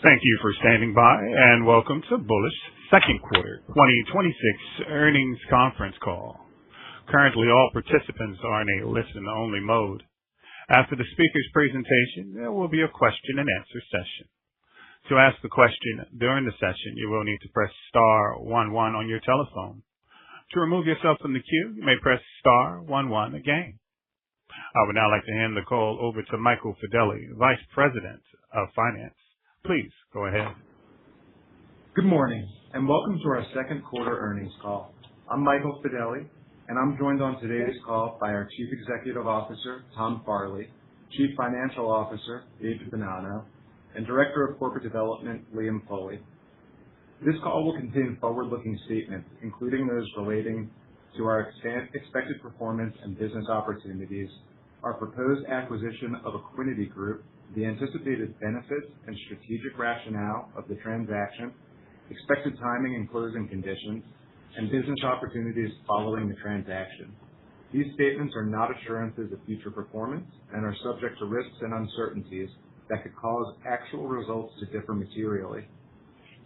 Thank you for standing by, and welcome to Bullish Second Quarter 2026 Earnings Conference Call. Currently, all participants are in a listen-only mode. After the speaker's presentation, there will be a question-and-answer session. To ask a question during the session, you will need to press star 11 on your telephone. To remove yourself from the queue, you may press star 11 again. I would now like to hand the call over to Michael Fedele, Vice President of Finance. Please go ahead. Good morning, and welcome to our second quarter earnings call. I'm Michael Fedele, and I'm joined on today's call by our Chief Executive Officer, Tom Farley, Chief Financial Officer, David Bonanno, and Director of Corporate Development, Liam Foley. This call will contain forward-looking statements, including those relating to our expected performance and business opportunities, our proposed acquisition of Equiniti Group, the anticipated benefits and strategic rationale of the transaction, expected timing and closing conditions, and business opportunities following the transaction. These statements are not assurances of future performance and are subject to risks and uncertainties that could cause actual results to differ materially.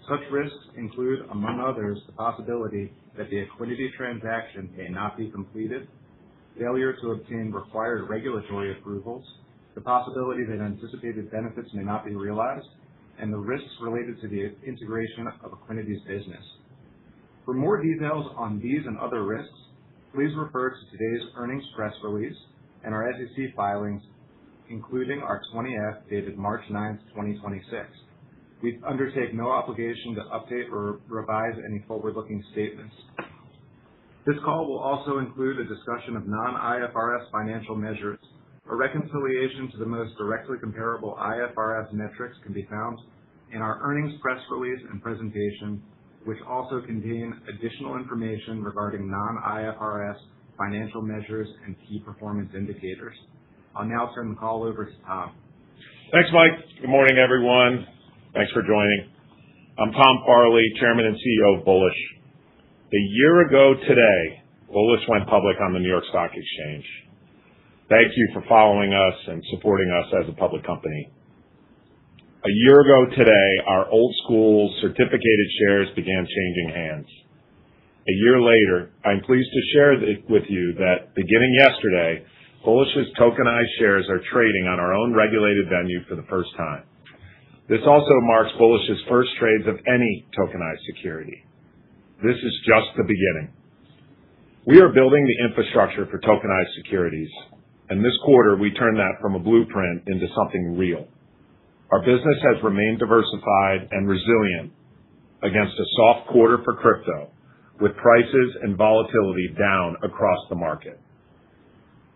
Such risks include, among others, the possibility that the Equiniti transaction may not be completed, failure to obtain required regulatory approvals, the possibility that anticipated benefits may not be realized, and the risks related to the integration of Equiniti's business. For more details on these and other risks, please refer to today's earnings press release and our SEC filings, including our 20-F dated March 9th, 2026. We undertake no obligation to update or revise any forward-looking statements. This call will also include a discussion of non-IFRS financial measures. A reconciliation to the most directly comparable IFRS metrics can be found in our earnings press release and presentation, which also contain additional information regarding non-IFRS financial measures and key performance indicators. I'll now turn the call over to Tom. Thanks, Mike. Good morning, everyone. Thanks for joining. I'm Tom Farley, Chairman and CEO of Bullish. A year ago today, Bullish went public on the New York Stock Exchange. Thank you for following us and supporting us as a public company. A year ago today, our old school certificated shares began changing hands. A year later, I'm pleased to share with you that beginning yesterday, Bullish's tokenized shares are trading on our own regulated venue for the first time. This also marks Bullish's first trades of any tokenized security. This is just the beginning. We are building the infrastructure for tokenized securities, and this quarter we turned that from a blueprint into something real. Our business has remained diversified and resilient against a soft quarter for crypto, with prices and volatility down across the market.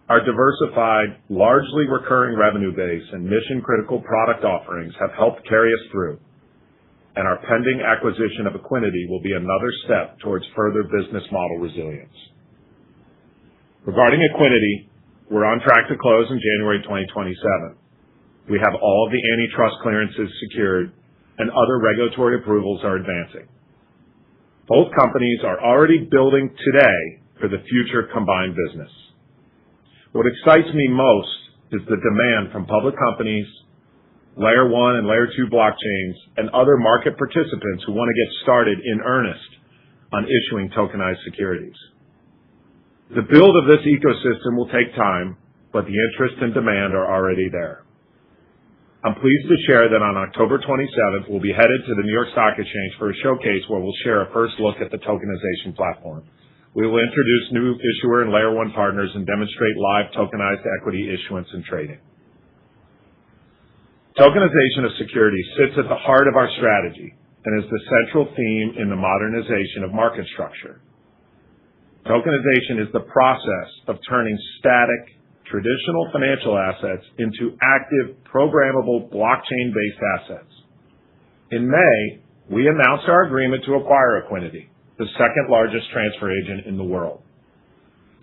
Our diversified, largely recurring revenue base and mission-critical product offerings have helped carry us through, and our pending acquisition of Equiniti will be another step towards further business model resilience. Regarding Equiniti, we're on track to close in January 2027. We have all of the antitrust clearances secured, and other regulatory approvals are advancing. Both companies are already building today for the future combined business. What excites me most is the demand from public companies, Layer 1 and Layer 2 blockchains, and other market participants who want to get started in earnest on issuing tokenized securities. The build of this ecosystem will take time, but the interest and demand are already there. I'm pleased to share that on October 27th, we'll be headed to the New York Stock Exchange for a showcase where we'll share a first look at the tokenization platform. We will introduce new issuer and Layer 1 partners and demonstrate live tokenized equity issuance and trading. Tokenization of securities sits at the heart of our strategy and is the central theme in the modernization of market structure. Tokenization is the process of turning static, traditional financial assets into active, programmable, blockchain-based assets. In May, we announced our agreement to acquire Equiniti, the second largest transfer agent in the world.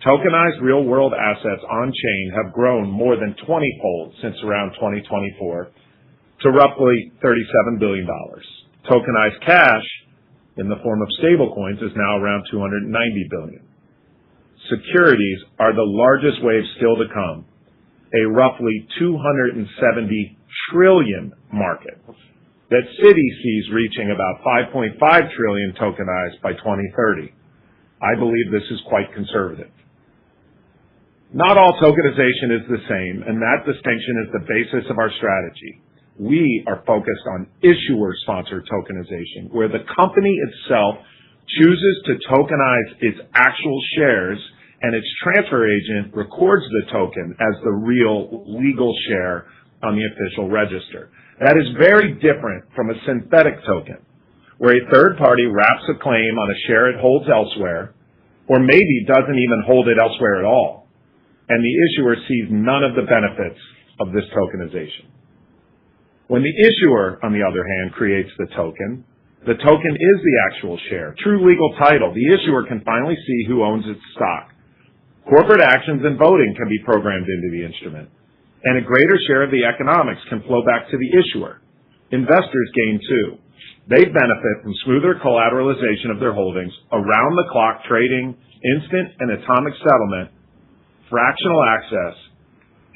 Tokenized real-world assets on-chain have grown more than 20-fold since around 2024 to roughly $37 billion. Tokenized cash in the form of stablecoins is now around $290 billion. Securities are the largest wave still to come, a roughly $270 trillion market. that Citi sees reaching about 5.5 trillion tokenized by 2030. I believe this is quite conservative. Not all tokenization is the same, and that distinction is the basis of our strategy. We are focused on issuer-sponsored tokenization, where the company itself chooses to tokenize its actual shares and its transfer agent records the token as the real legal share on the official register. That is very different from a synthetic token, where a third party wraps a claim on a share it holds elsewhere, or maybe doesn't even hold it elsewhere at all, and the issuer sees none of the benefits of this tokenization. When the issuer, on the other hand, creates the token is the actual share, true legal title. The issuer can finally see who owns its stock. Corporate actions and voting can be programmed into the instrument, and a greater share of the economics can flow back to the issuer. Investors gain too. They benefit from smoother collateralization of their holdings, around-the-clock trading, instant and atomic settlement, fractional access,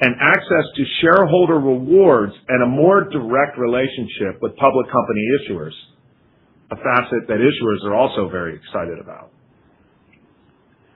and access to shareholder rewards and a more direct relationship with public company issuers, a facet that issuers are also very excited about.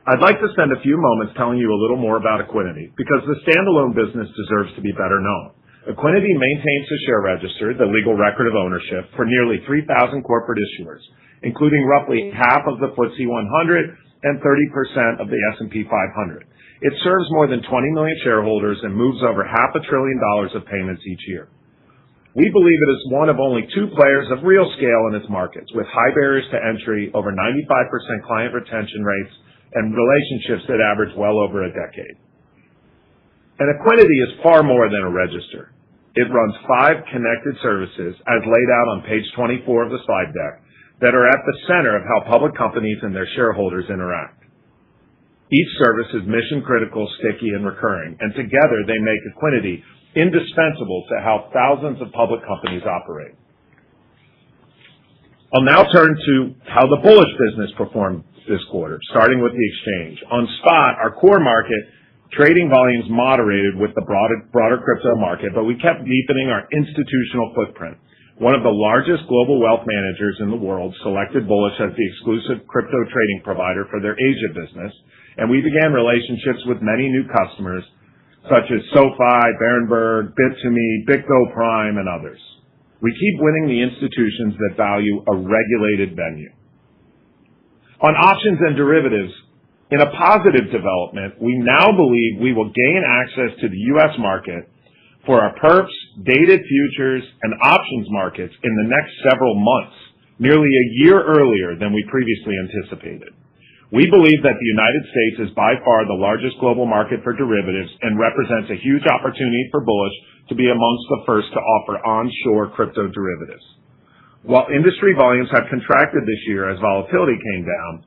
I'd like to spend a few moments telling you a little more about Equinity, because the standalone business deserves to be better known. Equinity maintains the share register, the legal record of ownership, for nearly 3,000 corporate issuers, including roughly half of the FTSE 100 and 30% of the S&P 500. It serves more than 20 million shareholders and moves over $500 billion of payments each year. We believe it is one of only two players of real scale in its markets, with high barriers to entry, over 95% client retention rates, and relationships that average well over a decade. And Equinity is far more than a register. It runs 5 connected services, as laid out on page 24 of the slide deck, that are at the center of how public companies and their shareholders interact. Each service is mission-critical, sticky, and recurring, and together they make Equinity indispensable to how thousands of public companies operate. I'll now turn to how the Bullish business performed this quarter, starting with the exchange. On spot, our core market, trading volumes moderated with the broader crypto market, but we kept deepening our institutional footprint. One of the largest global wealth managers in the world selected Bullish as the exclusive crypto trading provider for their Asia business, and we began relationships with many new customers, such as SoFi, Berenberg, Bit2Me, BitGo Prime, and others. We keep winning the institutions that value a regulated venue. On options and derivatives, in a positive development, we now believe we will gain access to the U.S. market for our perps, dated futures, and options markets in the next several months, nearly a year earlier than we previously anticipated. We believe that the United States is by far the largest global market for derivatives and represents a huge opportunity for Bullish to be amongst the first to offer onshore crypto derivatives. While industry volumes have contracted this year as volatility came down,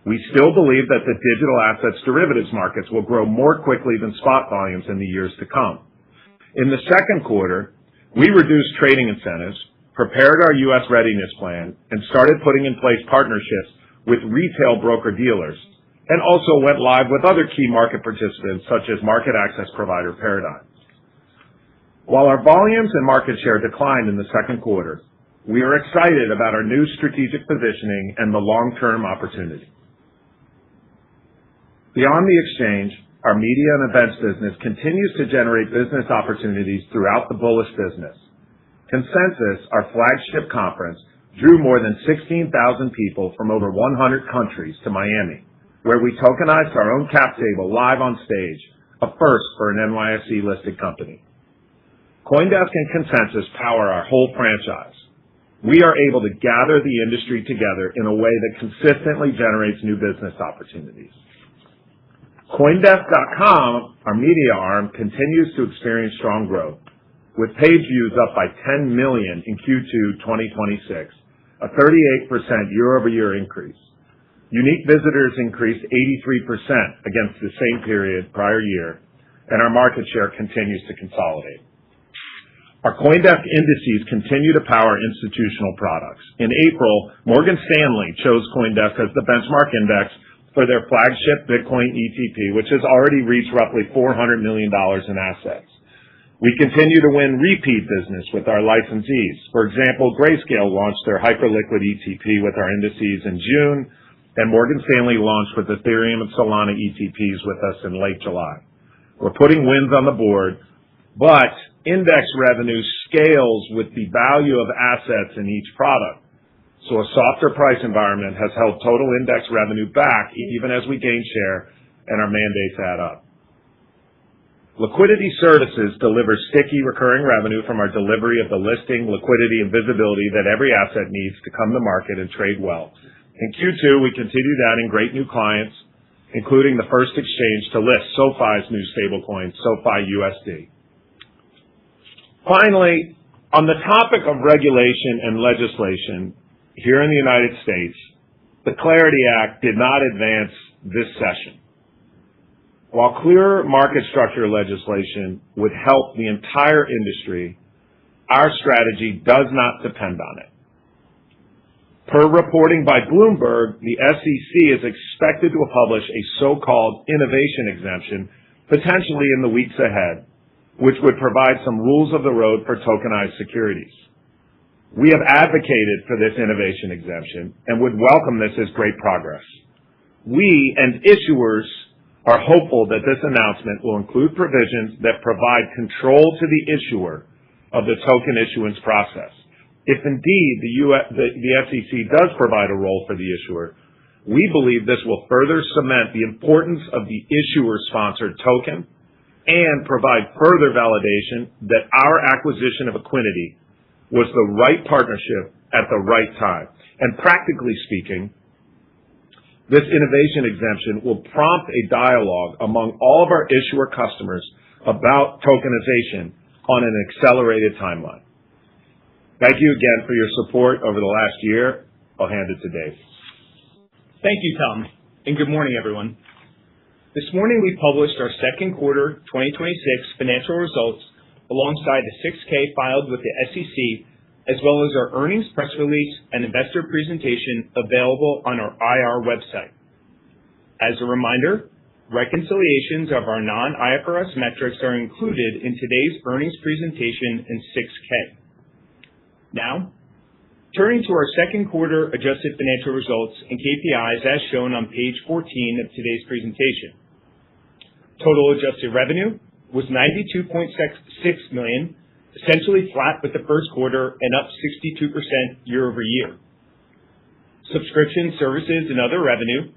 we still believe that the digital assets derivatives markets will grow more quickly than spot volumes in the years to come. In the second quarter, we reduced trading incentives, prepared our U.S. readiness plan, and started putting in place partnerships with retail broker-dealers, and also went live with other key market participants such as market access provider Paradigm. While our volumes and market share declined in the second quarter, we are excited about our new strategic positioning and the long-term opportunity. Beyond the exchange, our media and events business continues to generate business opportunities throughout the Bullish business. Consensus, our flagship conference, drew more than 16,000 people from over 100 countries to Miami, where we tokenized our own cap table live on stage, a first for an NYSE-listed company. CoinDesk and Consensus power our whole franchise. We are able to gather the industry together in a way that consistently generates new business opportunities. CoinDesk.com, our media arm, continues to experience strong growth, with page views up by 10 million in Q2 2026, a 38% year-over-year increase. Unique visitors increased 83% against the same period prior year, and our market share continues to consolidate. Our CoinDesk indices continue to power institutional products. In April, Morgan Stanley chose CoinDesk as the benchmark index for their flagship Bitcoin ETP, which has already reached roughly $400 million in assets. We continue to win repeat business with our licensees. For example, Grayscale launched their hyperliquid ETP with our indices in June, and Morgan Stanley launched with Ethereum and Solana ETPs with us in late July. We're putting wins on the board, but index revenue scales with the value of assets in each product. So a softer price environment has held total index revenue back even as we gain share and our mandates add up. Liquidity Services delivers sticky recurring revenue from our delivery of the listing, liquidity, and visibility that every asset needs to come to market and trade well. In Q2, we continued adding great new clients, including the first exchange to list SoFi's new stablecoin, SoFi USD. Finally, on the topic of regulation and legislation, here in the United States, the Clarity Act did not advance this session. While clearer market structure legislation would help the entire industry, our strategy does not depend on it. Per reporting by Bloomberg, the SEC is expected to publish a so-called innovation exemption, potentially in the weeks ahead, which would provide some rules of the road for tokenized securities. We have advocated for this innovation exemption and would welcome this as great progress. We and issuers are hopeful that this announcement will include provisions that provide control to the issuer of the token issuance process. If indeed the SEC does provide a role for the issuer, we believe this will further cement the importance of the issuer-sponsored token and provide further validation that our acquisition of Equinity was the right partnership at the right time. And practically speaking, this innovation exemption will prompt a dialogue among all of our issuer customers about tokenization on an accelerated timeline. Thank you again for your support over the last year. I'll hand it to Dave. Thank you, Tom, and good morning, everyone. This morning we published our second quarter 2026 financial results alongside the 6K filed with the SEC, as well as our earnings press release and investor presentation available on our IR website. As a reminder, reconciliations of our non-IFRS metrics are included in today's earnings presentation in 6K. Now, turning to our second quarter adjusted financial results and KPIs as shown on page 14 of today's presentation. Total adjusted revenue was $92.6 million, essentially flat with the first quarter and up 62% year over year. Subscription services and other revenue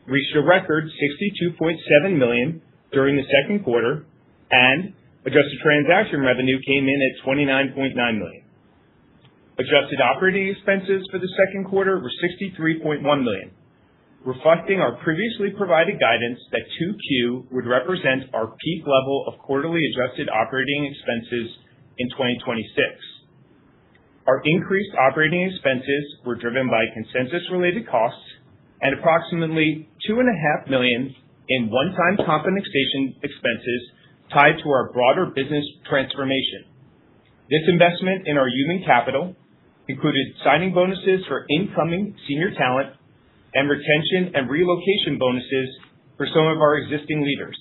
reached a record $62.7 million during the second quarter, and adjusted transaction revenue came in at $29.9 million. Adjusted operating expenses for the second quarter were $63.1 million, reflecting our previously provided guidance that 2Q would represent our peak level of quarterly adjusted operating expenses in 2026. Our increased operating expenses were driven by consensus-related costs and approximately $2.5 million in one-time compensation expenses tied to our broader business transformation. This investment in our human capital included signing bonuses for incoming senior talent and retention and relocation bonuses for some of our existing leaders.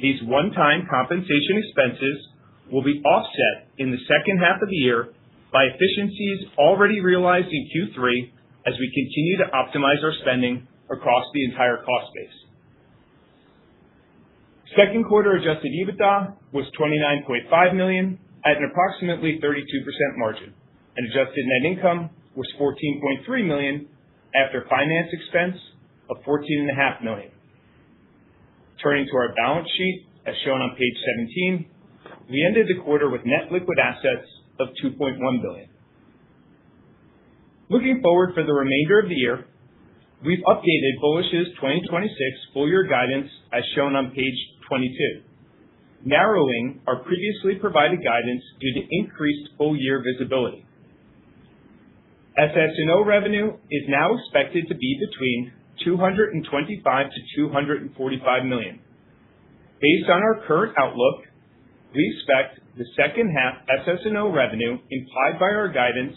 These one-time compensation expenses will be offset in the second half of the year by efficiencies already realized in Q3 as we continue to optimize our spending across the entire cost base. Second quarter adjusted EBITDA was $29.5 million at an approximately 32% margin, and adjusted net income was $14.3 million after finance expense of $14.5 million. Turning to our balance sheet, as shown on page 17, we ended the quarter with net liquid assets of $2.1 billion. Looking forward for the remainder of the year, we've updated Bullish's 2026 full-year guidance as shown on page 22, narrowing our previously provided guidance due to increased full-year visibility. SS&O revenue is now expected to be between $225 to $245 million. Based on our current outlook, we expect the second half SS&O revenue implied by our guidance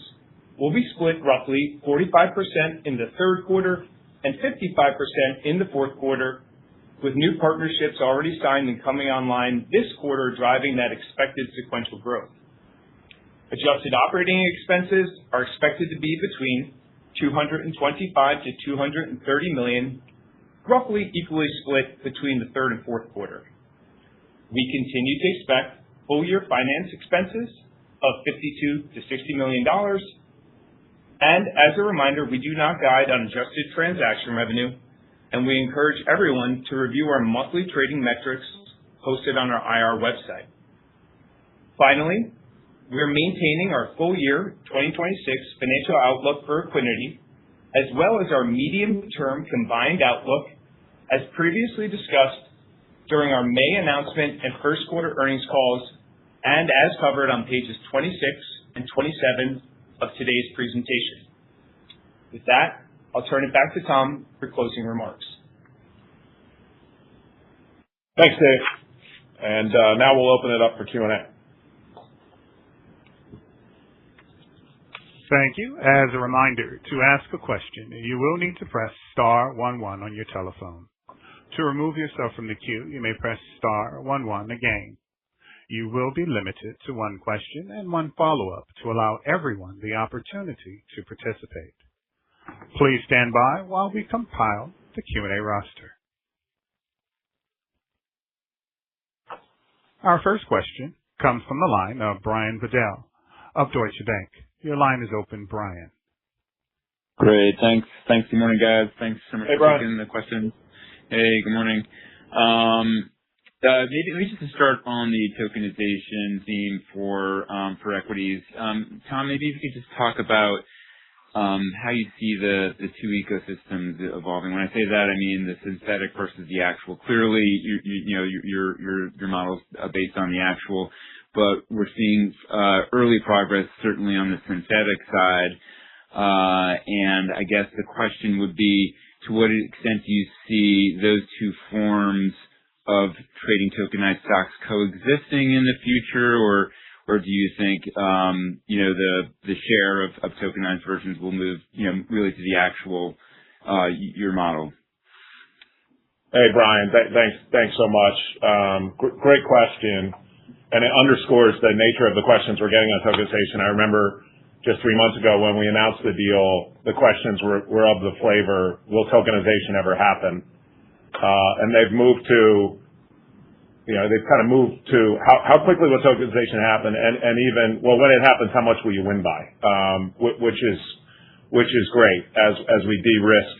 will be split roughly 45% in the third quarter and 55% in the fourth quarter, with new partnerships already signed and coming online this quarter driving that expected sequential growth. Adjusted operating expenses are expected to be between $225 to $230 million, roughly equally split between the third and fourth quarter. We continue to expect full-year finance expenses of $52 to $60 million. And as a reminder, we do not guide on adjusted transaction revenue, and we encourage everyone to review our monthly trading metrics posted on our IR website. Finally, we are maintaining our full-year 2026 financial outlook for Equiniti, as well as our medium-term combined outlook, as previously discussed during our May announcement and first quarter earnings calls, and as covered on pages 26 and 27 of today's presentation. With that, I'll turn it back to Tom for closing remarks. Thanks, Dave. And now we'll open it up for Q&A. Thank you. As a reminder, to ask a question, you will need to press star 11 on your telephone. To remove yourself from the queue, you may press star 11 again. You will be limited to one question and one follow-up to allow everyone the opportunity to participate. Please stand by while we compile the Q&A roster. Our first question comes from the line of Brian Bedell of Deutsche Bank. Your line is open, Brian. Great. Thanks. Good morning, guys. Thanks so much for taking the questions. Hey, good morning. Maybe just to start on the tokenization theme for equities. Tom, maybe if you could just talk about how you see the two ecosystems evolving. When I say that, I mean the synthetic versus the actual. Clearly, your model's based on the actual, but we're seeing early progress certainly on the synthetic side. And I guess the question would be, to what extent do you see those two forms of trading tokenized stocks coexisting in the future, or do you think the share of tokenized versions will move really to the actual your model? Hey, Brian, thanks so much. Great question, and it underscores the nature of the questions we're getting on tokenization. I remember just 3 months ago when we announced the deal, the questions were of the flavor, will tokenization ever happen? And they've moved to, they've kind of moved to how quickly will tokenization happen, and even, well, when it happens, how much will you win by? Which is great as we de-risk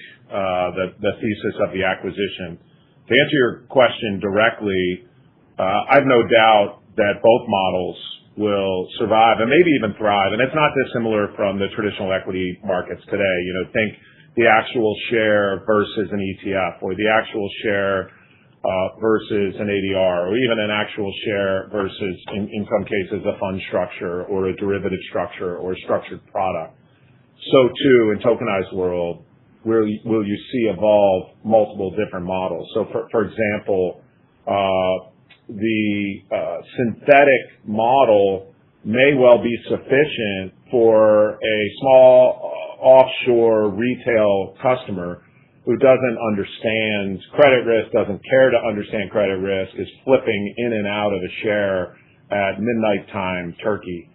the thesis of the acquisition. To answer your question directly, I've no doubt that both models will survive and maybe even thrive. And it's not dissimilar from the traditional equity markets today. Think the actual share versus an ETF, or the actual share versus an ADR, or even an actual share versus, in some cases, a fund structure or a derivative structure or a structured product. So too, in tokenized world, will you see evolve multiple different models. So for example, the synthetic model may well be sufficient for a small offshore retail customer who doesn't understand credit risk, doesn't care to understand credit risk, is flipping in and out of a share at midnight time Turkey.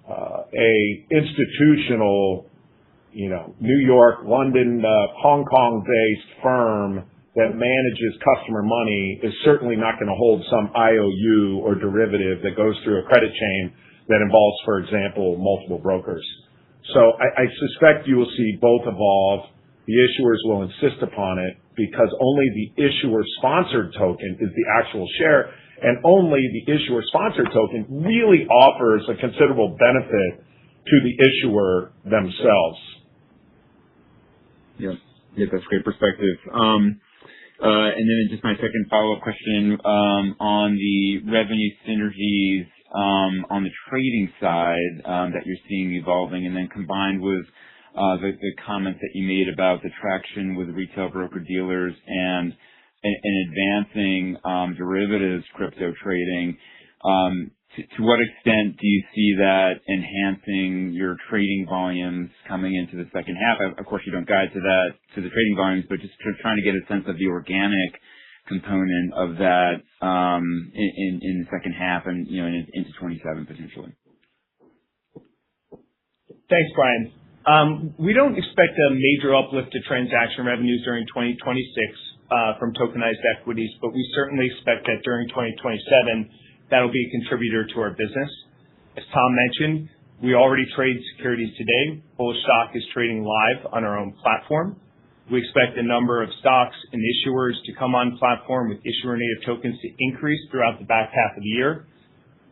A institutional, New York, London, Hong Kong-based firm that manages customer money is certainly not going to hold some IOU or derivative that goes through a credit chain that involves, for example, multiple brokers. So I suspect you will see both evolve. The issuers will insist upon it because only the issuer-sponsored token is the actual share, and only the issuer-sponsored token really offers a considerable benefit to the issuer themselves. Yeah, that's great perspective. And then just my second follow-up question on the revenue synergies on the trading side that you're seeing evolving, and then combined with the comments that you made about the traction with retail broker-dealers and advancing derivatives crypto trading. To what extent do you see that enhancing your trading volumes coming into the second half? Of course, you don't guide to the trading volumes, but just trying to get a sense of the organic component of that in the second half and into 27 potentially. Thanks, Brian. We don't expect a major uplift to transaction revenues during 2026 from tokenized equities, but we certainly expect that during 2027, that'll be a contributor to our business. As Tom mentioned, we already trade securities today. Bullish stock is trading live on our own platform. We expect the number of stocks and issuers to come on platform with issuer native tokens to increase throughout the back half of the year.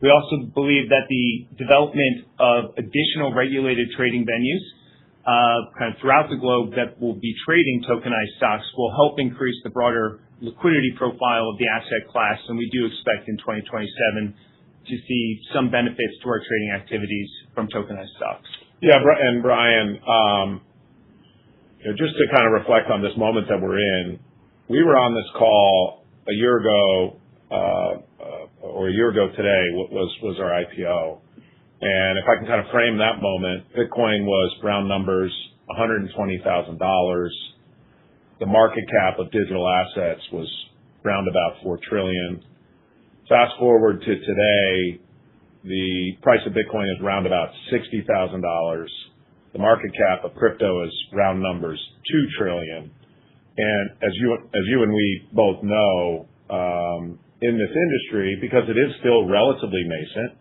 We also believe that the development of additional regulated trading venues kind of throughout the globe that will be trading tokenized stocks will help increase the broader liquidity profile of the asset class, and we do expect in 2027 to see some benefits to our trading activities from tokenized stocks. Yeah, and Brian, just to kind of reflect on this moment that we're in, we were on this call a year ago, or a year ago today was our IPO. And if I can kind of frame that moment, Bitcoin was round numbers, $120,000. The market cap of digital assets was round about $4 trillion. Fast forward to today, the price of Bitcoin is round about $60,000. The market cap of crypto is round numbers $2 trillion. And as you and we both know, in this industry, because it is still relatively nascent,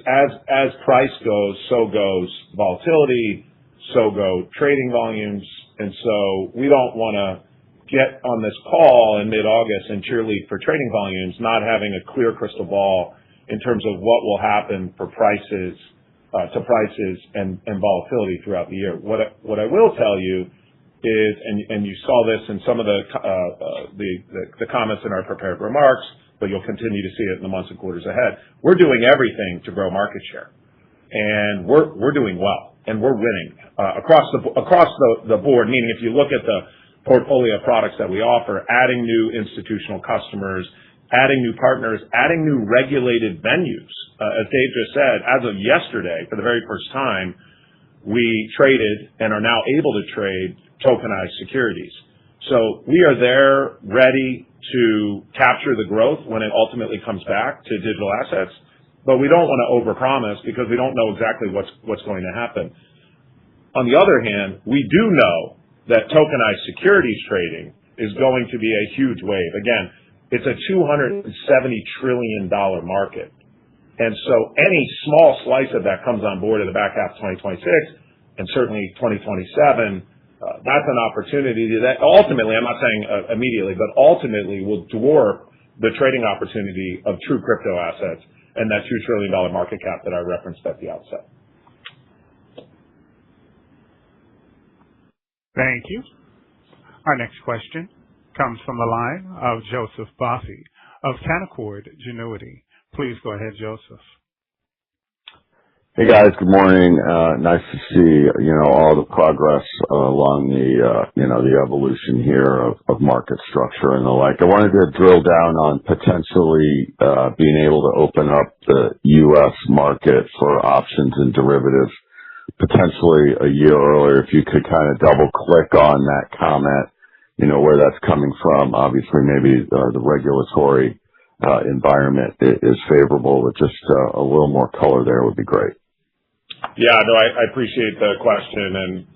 as price goes, so goes volatility, so go trading volumes. And so we don't want to get on this call in mid-August and cheerlead for trading volumes, not having a clear crystal ball in terms of what will happen for prices, to prices and volatility throughout the year. What I will tell you is, and you saw this in some of the comments in our prepared remarks, but you'll continue to see it in the months and quarters ahead. We're doing everything to grow market share, and we're doing well, and we're winning across the board. Meaning, if you look at the portfolio of products that we offer, adding new institutional customers, adding new partners, adding new regulated venues. As Dave just said, as of yesterday, for the very first time, we traded and are now able to trade tokenized securities. So we are there ready to capture the growth when it ultimately comes back to digital assets, but we don't want to overpromise because we don't know exactly what's going to happen. On the other hand, we do know that tokenized securities trading is going to be a huge wave. Again, it's a $270 trillion market. And so any small slice of that comes on board in the back half of 2026 and certainly 2027, that's an opportunity that ultimately, I'm not saying immediately, but ultimately will dwarf the trading opportunity of true crypto assets and that $2 trillion market cap that I referenced at the outset. Thank you. Our next question comes from the line of Joseph Vafi of Canaccord Genuity. Please go ahead, Joseph. Hey guys, good morning. Nice to see, all the progress along the evolution here of market structure and the like. I wanted to drill down on potentially being able to open up the U.S. market for options and derivatives potentially a year earlier. If you could kind of double click on that comment, where that's coming from. Obviously, maybe the regulatory environment is favorable, but just a little more color there would be great. Yeah, no, I appreciate the question, and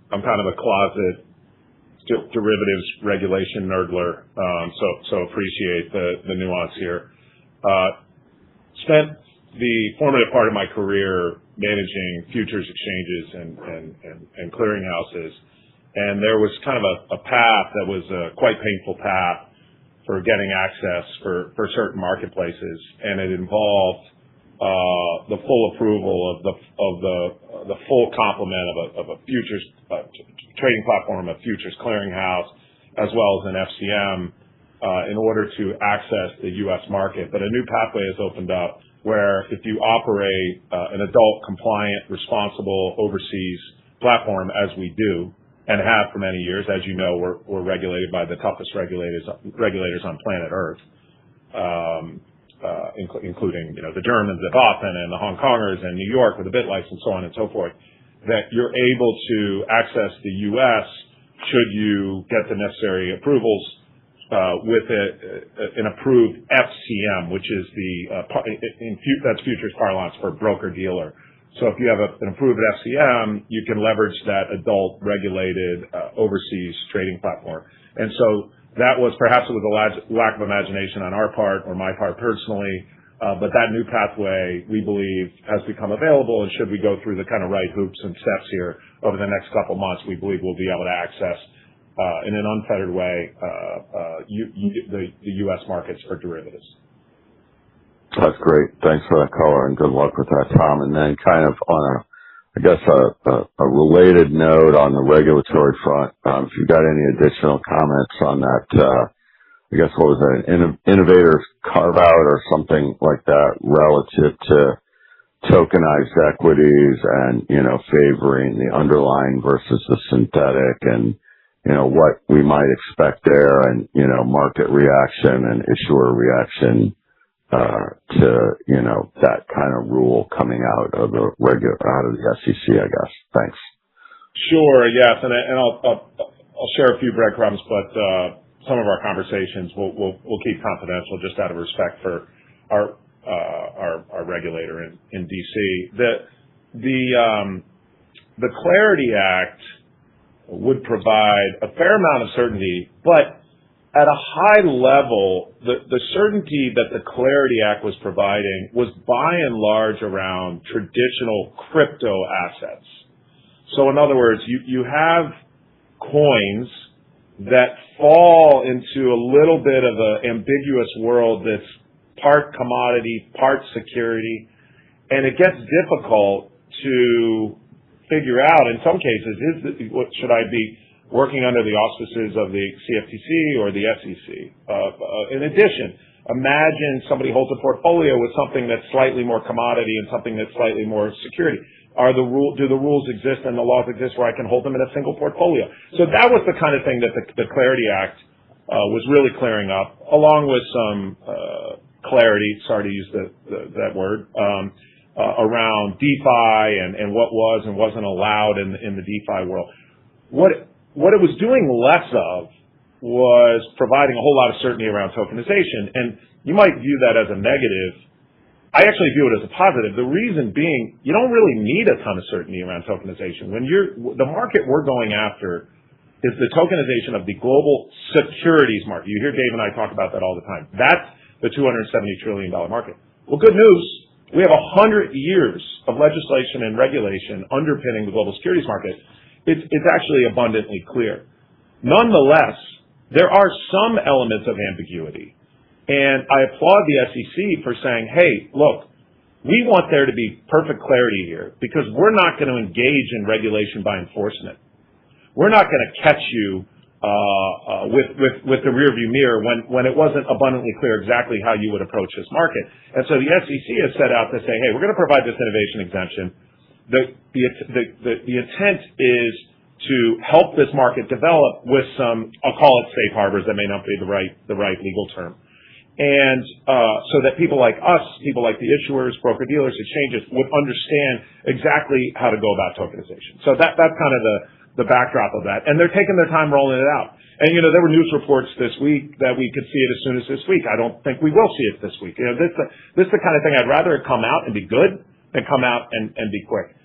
I'm kind of a closet derivatives regulation nerdler, so appreciate the nuance here. Spent the formative part of my career managing futures exchanges and clearinghouses, and there was kind of a path that was a quite painful path for getting access for certain marketplaces, and it involved the full approval of the full complement of a futures trading platform, a futures clearinghouse, as well as an FCM in order to access the U.S. market. But a new pathway has opened up where if you operate an adult, compliant, responsible overseas platform, as we do and have for many years, as you know, we're regulated by the toughest regulators on planet Earth. Including, the Germans at Boston and the Hong Kongers and New York with the BitLicense and so on and so forth, that you're able to access the U.S. should you get the necessary approvals with an approved FCM, which is that's futures parlance for broker-dealer. So if you have an approved FCM, you can leverage that adult regulated overseas trading platform. And so that was perhaps it was a lack of imagination on our part or my part personally, but that new pathway, we believe, has become available, and should we go through the kind of right hoops and steps here over the next couple months, we believe we'll be able to access in an unfettered way the U.S. markets for derivatives. That's great. Thanks for that color, and good luck with that, Tom. And then kind of on a related note on the regulatory front, if you've got any additional comments on that, I guess what was that, an innovator's carve-out or something like that relative to tokenized equities and, favoring the underlying versus the synthetic, and, what we might expect there, and, market reaction and issuer reaction to, that kind of rule coming out of the SEC, I guess. Thanks. Sure. Yes. And I'll share a few breadcrumbs, but some of our conversations we'll keep confidential just out of respect for our regulator in DC. The Clarity Act would provide a fair amount of certainty, but at a high level, the certainty that the Clarity Act was providing was by and large around traditional crypto assets. So in other words, you have coins that fall into a little bit of an ambiguous world that's part commodity, part security, and it gets difficult to figure out in some cases, should I be working under the auspices of the CFTC or the SEC? In addition, imagine somebody holds a portfolio with something that's slightly more commodity and something that's slightly more security. Do the rules exist and the laws exist where I can hold them in a single portfolio? So that was the kind of thing that the Clarity Act was really clearing up, along with some clarity, sorry to use that word, around DeFi and what was and wasn't allowed in the DeFi world. What it was doing less of was providing a whole lot of certainty around tokenization, and you might view that as a negative. I actually view it as a positive. The reason being, you don't really need a ton of certainty around tokenization. The market we're going after is the tokenization of the global securities market. You hear Dave and I talk about that all the time. That's the $270 trillion market. Well, good news. We have 100 years of legislation and regulation underpinning the global securities market. It's actually abundantly clear. Nonetheless, there are some elements of ambiguity. And I applaud the SEC for saying, hey, look, we want there to be perfect clarity here because we're not going to engage in regulation by enforcement. We're not going to catch you with the rearview mirror when it wasn't abundantly clear exactly how you would approach this market. And so the SEC has set out to say, hey, we're going to provide this innovation exemption. The intent is to help this market develop with some, I'll call it safe harbors, that may not be the right legal term. And so that people like us, people like the issuers, broker-dealers, exchanges would understand exactly how to go about tokenization. So that's kind of the backdrop of that. And they're taking their time rolling it out. And, there were news reports this week that we could see it as soon as this week. I don't think we will see it this week. This is the kind of thing I'd rather it come out and be good than come out and be quick.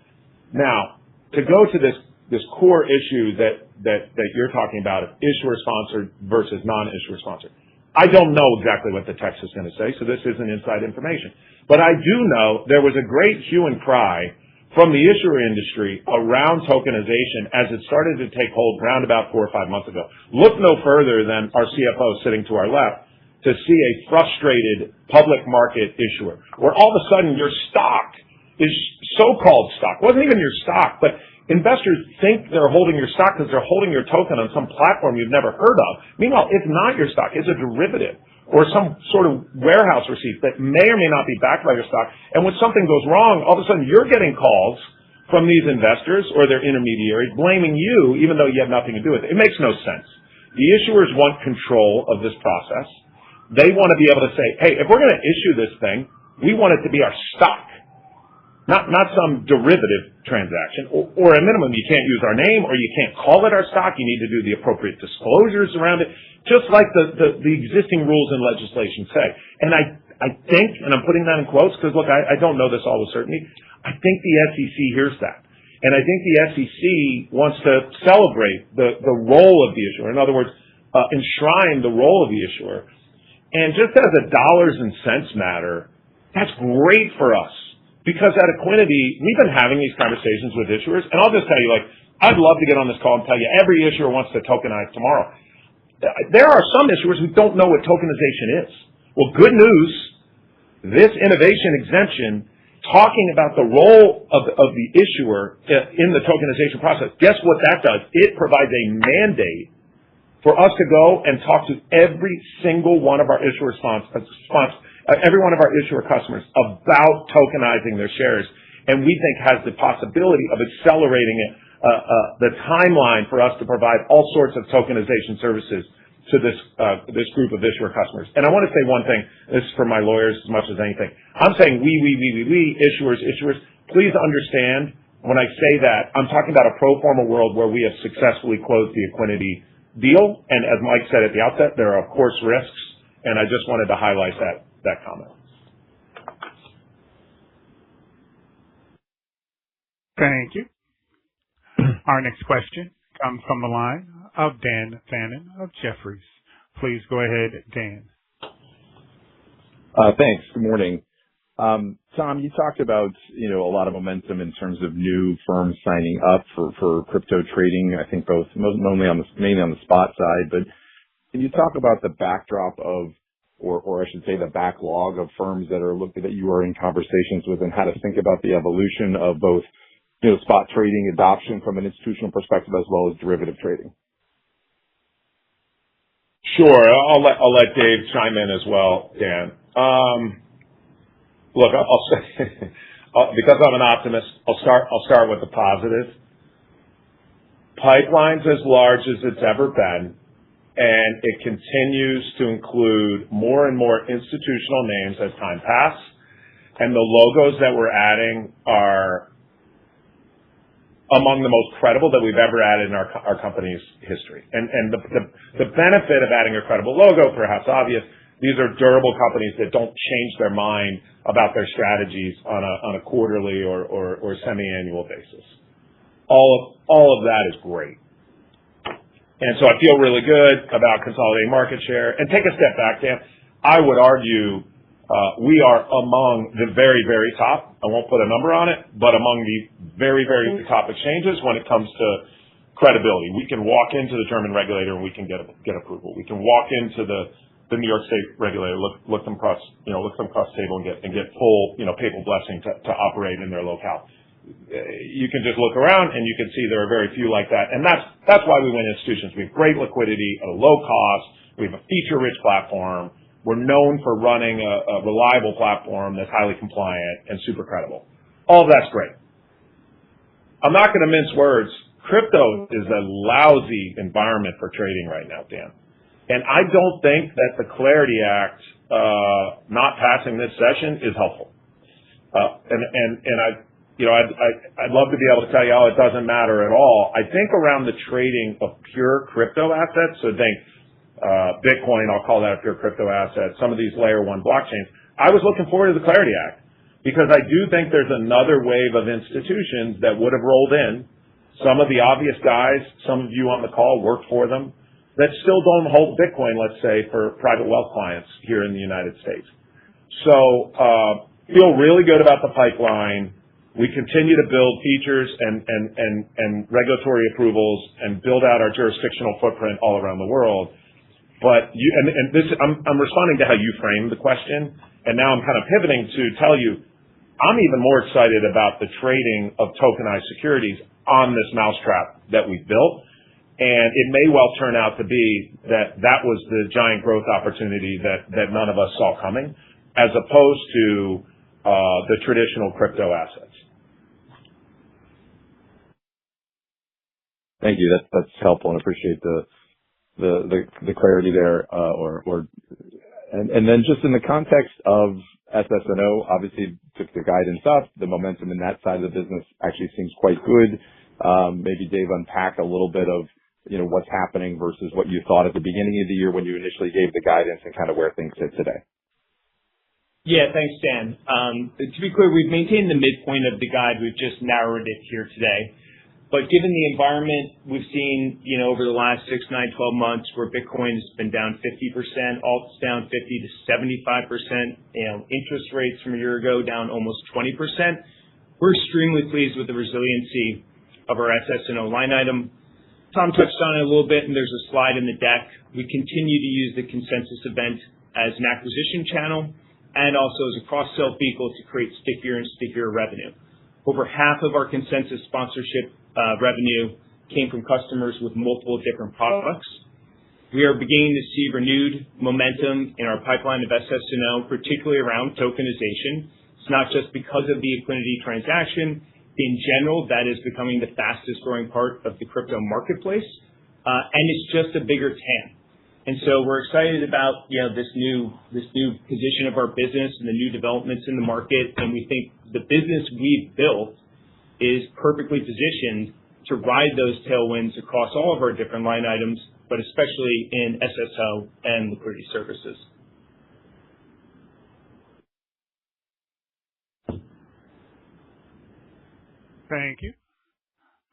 Now, to go to this core issue that you're talking about, issuer-sponsored versus non-issuer sponsored. I don't know exactly what the text is going to say, so this isn't inside information. But I do know there was a great hue and cry from the issuer industry around tokenization as it started to take hold around about 4 or 5 months ago. Look no further than our CFO sitting to our left to see a frustrated public market issuer, where all of a sudden your stock is so-called stock. It wasn't even your stock, but investors think they're holding your stock because they're holding your token on some platform you've never heard of. Meanwhile, it's not your stock. It's a derivative or some sort of warehouse receipt that may or may not be backed by your stock. And when something goes wrong, all of a sudden you're getting calls from these investors or their intermediaries blaming you even though you have nothing to do with it. It makes no sense. The issuers want control of this process. They want to be able to say, hey, if we're going to issue this thing, we want it to be our stock. not some derivative transaction, or at minimum, you can't use our name or you can't call it our stock. You need to do the appropriate disclosures around it, just like the existing rules and legislation say. And I think, and I'm putting that in quotes because, look, I don't know this all with certainty, I think the SEC hears that. And I think the SEC wants to celebrate the role of the issuer. In other words, enshrine the role of the issuer. And just as a dollars and cents matter, that's great for us. Because at Equinity, we've been having these conversations with issuers. And I'll just tell you, like, I'd love to get on this call and tell you every issuer wants to tokenize tomorrow. There are some issuers who don't know what tokenization is. Well, good news, this innovation exemption talking about the role of the issuer in the tokenization process, guess what that does? It provides a mandate for us to go and talk to every single one of our issuer every one of our issuer customers about tokenizing their shares, and we think has the possibility of accelerating it, the timeline for us to provide all sorts of tokenization services to this group of issuer customers. And I want to say one thing. This is for my lawyers as much as anything. I'm saying we, issuers. Please understand when I say that, I'm talking about a pro forma world where we have successfully closed the Equinity deal. And as Mike said at the outset, there are, of course, risks. And I just wanted to highlight that comment. Thank you. Our next question comes from the line of Dan Fannon of Jefferies. Please go ahead, Dan. Thanks. Good morning. Tom, you talked about, a lot of momentum in terms of new firms signing up for crypto trading. I think mainly on the spot side, but can you talk about the backdrop of, or I should say the backlog of firms that you are in conversations with, and how to think about the evolution of both, spot trading adoption from an institutional perspective as well as derivative trading? Sure. I'll let Dave chime in as well, Dan. Look, I'll say, because I'm an optimist, I'll start with the positive. Pipeline's as large as it's ever been, and it continues to include more and more institutional names as time passes, and the logos that we're adding are among the most credible that we've ever added in our company's history. And the benefit of adding a credible logo, perhaps obvious, these are durable companies that don't change their mind about their strategies on a quarterly or semi-annual basis. All of that is great. And so I feel really good about consolidating market share. And take a step back, Dan. I would argue we are among the very, very top. I won't put a number on it, but among the very, very top exchanges when it comes to credibility. We can walk into the German regulator and we can get approval. We can walk into the New York State regulator, look them across the table and get full, papal blessing to operate in their locale. You can just look around and you can see there are very few like that. And that's why we win institutions. We have great liquidity at a low cost. We have a feature-rich platform. We're known for running a reliable platform that's highly compliant and super credible. All of that's great. I'm not going to mince words. Crypto is a lousy environment for trading right now, Dan. And I don't think that the Clarity Act not passing this session is helpful. I'd love to be able to tell you, it doesn't matter at all. I think around the trading of pure crypto assets, so think Bitcoin, I'll call that a pure crypto asset, some of these layer one blockchains, I was looking forward to the Clarity Act because I do think there's another wave of institutions that would have rolled in. Some of the obvious guys, some of you on the call worked for them, that still don't hold Bitcoin, let's say, for private wealth clients here in the United States. So feel really good about the pipeline. We continue to build features and regulatory approvals and build out our jurisdictional footprint all around the world. But I'm responding to how you framed the question, and now I'm kind of pivoting to tell you I'm even more excited about the trading of tokenized securities on this mousetrap that we've built. And it may well turn out to be that was the giant growth opportunity that none of us saw coming, as opposed to the traditional crypto assets. Thank you. That's helpful, and appreciate the clarity there. And then just in the context of SS&O, obviously took the guidance up. The momentum in that side of the business actually seems quite good. Maybe Dave, unpack a little bit of, what's happening versus what you thought at the beginning of the year when you initially gave the guidance and kind of where things sit today. Yeah, thanks, Dan. To be clear, we've maintained the midpoint of the guide. We've just narrowed it here today. But given the environment we've seen, over the last 6, 9, 12 months, where Bitcoin has been down 50%, alts down 50 to 75%, interest rates from a year ago down almost 20%, we're extremely pleased with the resiliency of our SS&O line item. Tom touched on it a little bit, and there's a slide in the deck. We continue to use the consensus event as an acquisition channel and also as a cross-sell vehicle to create stickier and stickier revenue. Over half of our consensus sponsorship revenue came from customers with multiple different products. We are beginning to see renewed momentum in our pipeline of SS&O, particularly around tokenization. It's not just because of the Equinity transaction. In general, that is becoming the fastest growing part of the crypto marketplace, and it's just a bigger TAM. And so we're excited about this new position of our business and the new developments in the market, and we think the business we've built is perfectly positioned to ride those tailwinds across all of our different line items, but especially in SSO and liquidity services. Thank you.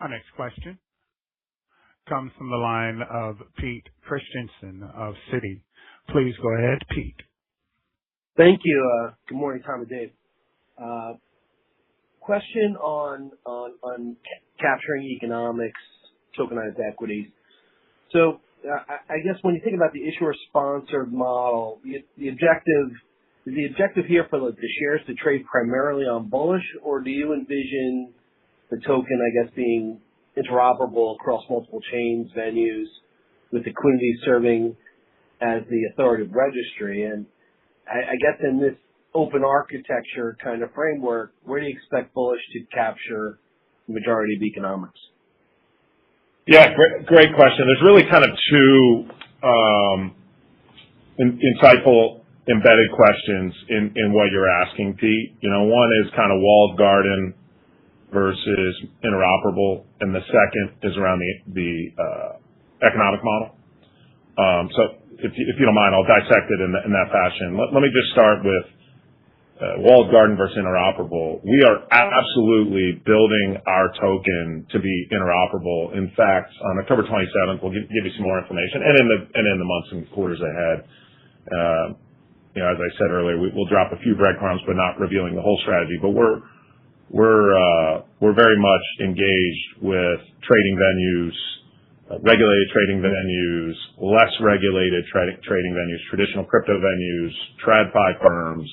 Our next question comes from the line of Pete Christensen of Citi. Please go ahead, Pete. Thank you. Good morning, Tom and Dave. Question on capturing economics, tokenized equities. So I guess when you think about the issuer-sponsored model, the objective here for the shares to trade primarily on Bullish, or do you envision the token, I guess, being interoperable across multiple chains, venues, with Equinity serving as the authoritative registry? And I guess in this open architecture kind of framework, where do you expect Bullish to capture the majority of economics? Yeah, great question. There's really kind of two insightful embedded questions in what you're asking, Pete. One is kind of walled garden versus interoperable, and the second is around the economic model. So if you don't mind, I'll dissect it in that fashion. Let me just start with walled garden versus interoperable. We are absolutely building our token to be interoperable. In fact, on October 27th, we'll give you some more information, and in the months and quarters ahead. As I said earlier, we'll drop a few breadcrumbs, but not revealing the whole strategy. But we're very much engaged with trading venues, regulated trading venues, less regulated trading venues, traditional crypto venues, TradFi firms,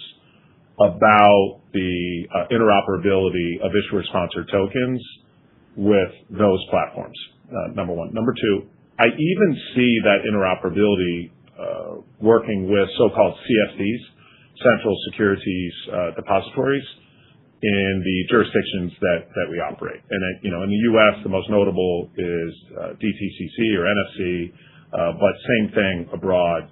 about the interoperability of issuer-sponsored tokens with those platforms, number one. Number two, I even see that interoperability working with so-called CSDs, central securities depositories, in the jurisdictions that we operate. And in the U.S., the most notable is DTCC or NFC, but same thing abroad.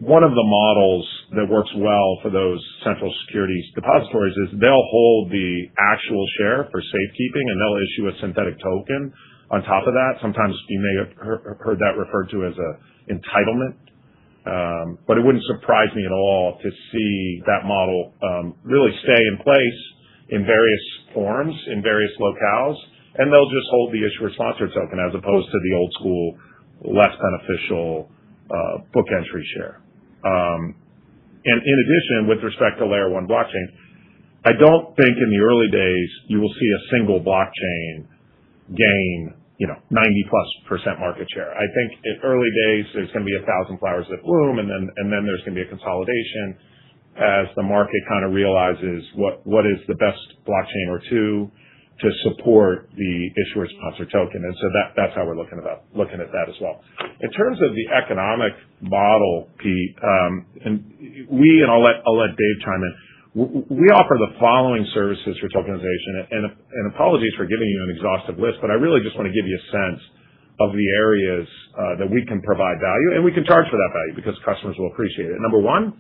One of the models that works well for those central securities depositories is they'll hold the actual share for safekeeping, and they'll issue a synthetic token on top of that. Sometimes you may have heard that referred to as a entitlement. But it wouldn't surprise me at all to see that model really stay in place in various forms, in various locales, and they'll just hold the issuer-sponsored token as opposed to the old school, less beneficial book entry share. And in addition, with respect to Layer 1 blockchain, I don't think in the early days you will see a single blockchain gain 90+% market share. I think in early days there's going to be 1,000 flowers that bloom, and then there's going to be a consolidation as the market kind of realizes what is the best blockchain or two to support the issuer-sponsored token. And so that's how we're looking at that as well. In terms of the economic model, Pete, and I'll let Dave chime in. We offer the following services for tokenization, and apologies for giving you an exhaustive list, but I really just want to give you a sense of the areas that we can provide value, and we can charge for that value because customers will appreciate it. Number one,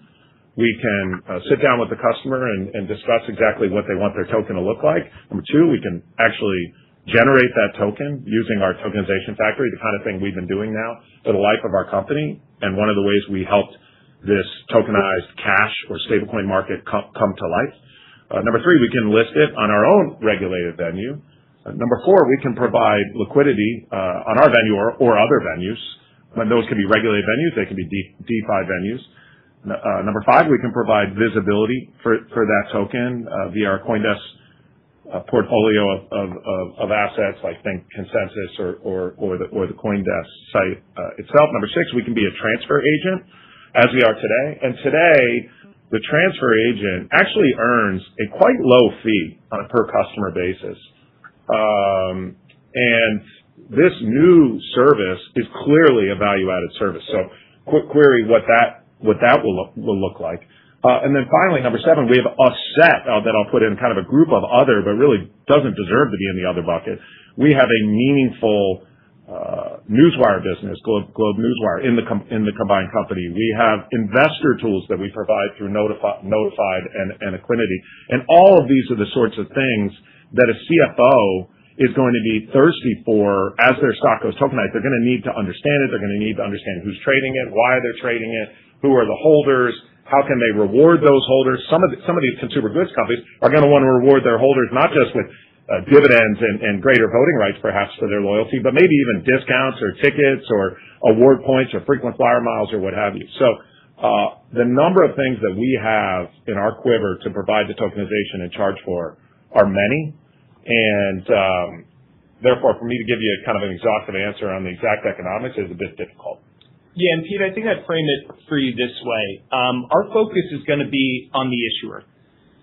we can sit down with the customer and discuss exactly what they want their token to look like. Number two, we can actually generate that token using our tokenization factory, the kind of thing we've been doing now for the life of our company. And one of the ways we helped this tokenized cash or stablecoin market come to life. Number three, we can list it on our own regulated venue. Number four, we can provide liquidity on our venue or other venues. When those can be regulated venues, they can be DeFi venues. Number five, we can provide visibility for that token via our CoinDesk portfolio of assets, like think Consensus or the CoinDesk site itself. Number six, we can be a transfer agent, as we are today. And today, the transfer agent actually earns a quite low fee on a per customer basis. And this new service is clearly a value-added service. So quick query what that will look like. And then finally, number seven, we have a set that I'll put in kind of a group of other, but really doesn't deserve to be in the other bucket. We have a meaningful newswire business, Globe Newswire, in the combined company. We have investor tools that we provide through Notified and Equinity. And all of these are the sorts of things that a CFO is going to be thirsty for as their stock goes tokenized. They're going to need to understand it. They're going to need to understand who's trading it, why they're trading it, who are the holders, how can they reward those holders. Some of these consumer goods companies are going to want to reward their holders not just with dividends and greater voting rights perhaps for their loyalty, but maybe even discounts or tickets or award points or frequent flyer miles or what have you. So the number of things that we have in our quiver to provide the tokenization and charge for are many. And therefore, for me to give you kind of an exhaustive answer on the exact economics is a bit difficult. Yeah, and Pete, I think I'd frame it for you this way. Our focus is going to be on the issuer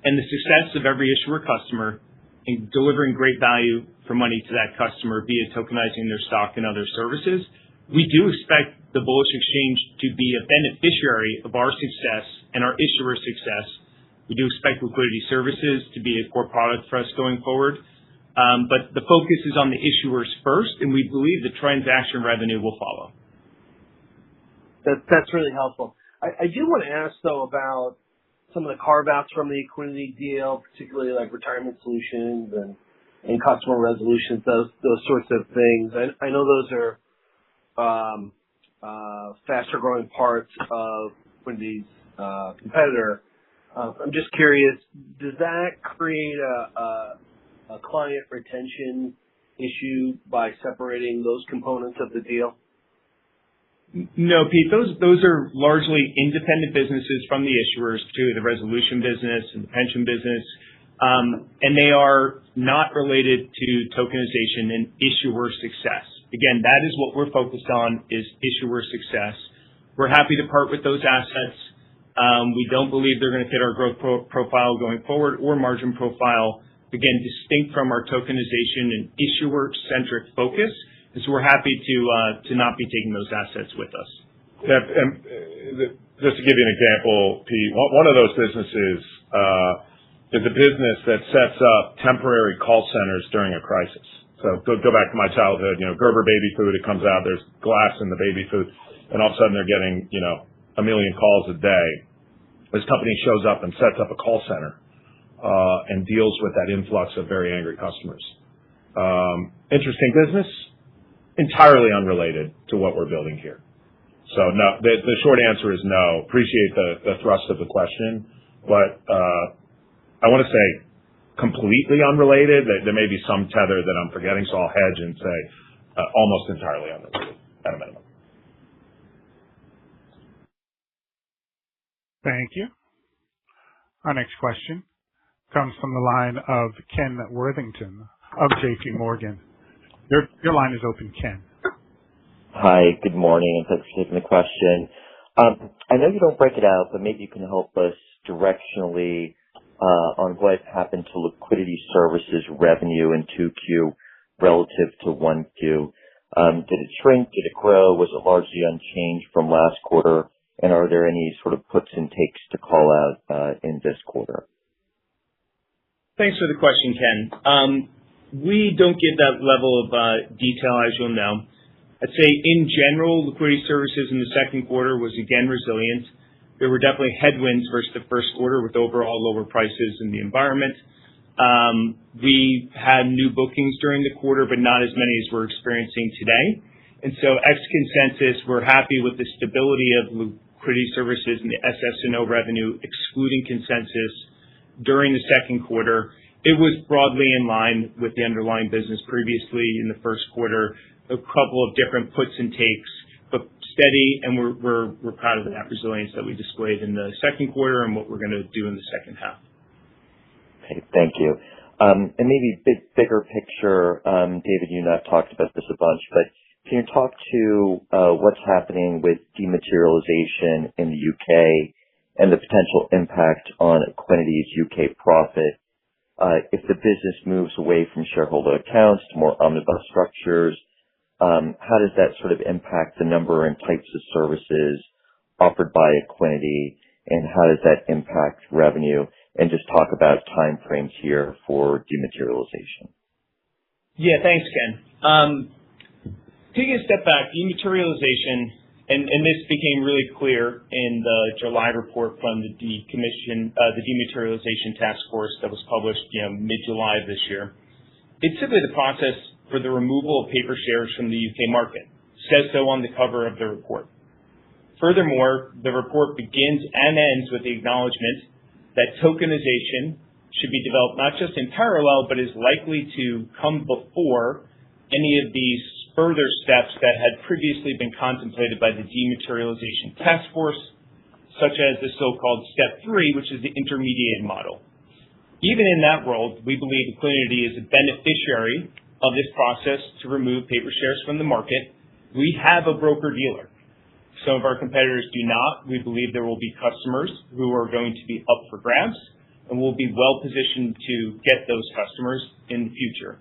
and the success of every issuer customer in delivering great value for money to that customer via tokenizing their stock and other services. We do expect the Bullish Exchange to be a beneficiary of our success and our issuer success. We do expect liquidity services to be a core product for us going forward. But the focus is on the issuers first, and we believe the transaction revenue will follow. That's really helpful. I do want to ask, though, about some of the carve-outs from the Equinity deal, particularly like retirement solutions and customer resolutions, those sorts of things. I know those are faster-growing parts of Equinity's competitor. I'm just curious, does that create a client retention issue by separating those components of the deal? No, Pete, those are largely independent businesses from the issuers, particularly the resolution business and the pension business, and they are not related to tokenization and issuer success. Again, that is what we're focused on, is issuer success. We're happy to part with those assets. We don't believe they're going to fit our growth profile going forward or margin profile, again, distinct from our tokenization and issuer-centric focus. And so we're happy to not be taking those assets with us. Yeah, and just to give you an example, Pete, one of those businesses is a business that sets up temporary call centers during a crisis. So go back to my childhood, Gerber baby food, it comes out, there's glass in the baby food, and all of a sudden they're getting, 1 million calls a day. This company shows up and sets up a call center and deals with that influx of very angry customers. Interesting business. Entirely unrelated to what we're building here. So no, the short answer is no. Appreciate the thrust of the question, but I want to say completely unrelated. There may be some tether that I'm forgetting, so I'll hedge and say almost entirely unrelated at a minimum. Thank you. Our next question comes from the line of Ken Worthington of J.P. Morgan. Your line is open, Ken. Hi, good morning, and thanks for taking the question. I know you don't break it out, but maybe you can help us directionally on what happened to liquidity services revenue in 2Q relative to 1Q. Did it shrink? Did it grow? Was it largely unchanged from last quarter? And are there any sort of puts and takes to call out in this quarter? Thanks for the question, Ken. We don't give that level of detail, as you'll know. I'd say in general, liquidity services in the second quarter was again resilient. There were definitely headwinds versus the first quarter with overall lower prices in the environment. We had new bookings during the quarter, but not as many as we're experiencing today. And so ex consensus, we're happy with the stability of liquidity services and the SS&O revenue, excluding consensus during the second quarter. It was broadly in line with the underlying business previously in the first quarter, a couple of different puts and takes, but steady, and we're proud of that resilience that we displayed in the second quarter and what we're going to do in the second half. Okay, thank you. And maybe bigger picture, David, you and I have talked about this a bunch, but can you talk to what's happening with dematerialization in the UK and the potential impact on Equinity's UK profit if the business moves away from shareholder accounts to more omnibus structures? How does that sort of impact the number and types of services offered by Equinity, and how does that impact revenue? And just talk about timeframes here for dematerialization. Yeah, thanks, Ken. Taking a step back, dematerialization, and this became really clear in the July report from the Dematerialization Task Force that was published, mid-July of this year. It's simply the process for the removal of paper shares from the UK market. It says so on the cover of the report. Furthermore, the report begins and ends with the acknowledgement that tokenization should be developed not just in parallel, but is likely to come before any of these further steps that had previously been contemplated by the Dematerialization Task Force, such as the so-called Step 3, which is the intermediated model. Even in that world, we believe Equinity is a beneficiary of this process to remove paper shares from the market. We have a broker-dealer. Some of our competitors do not. We believe there will be customers who are going to be up for grabs, and we'll be well positioned to get those customers in the future.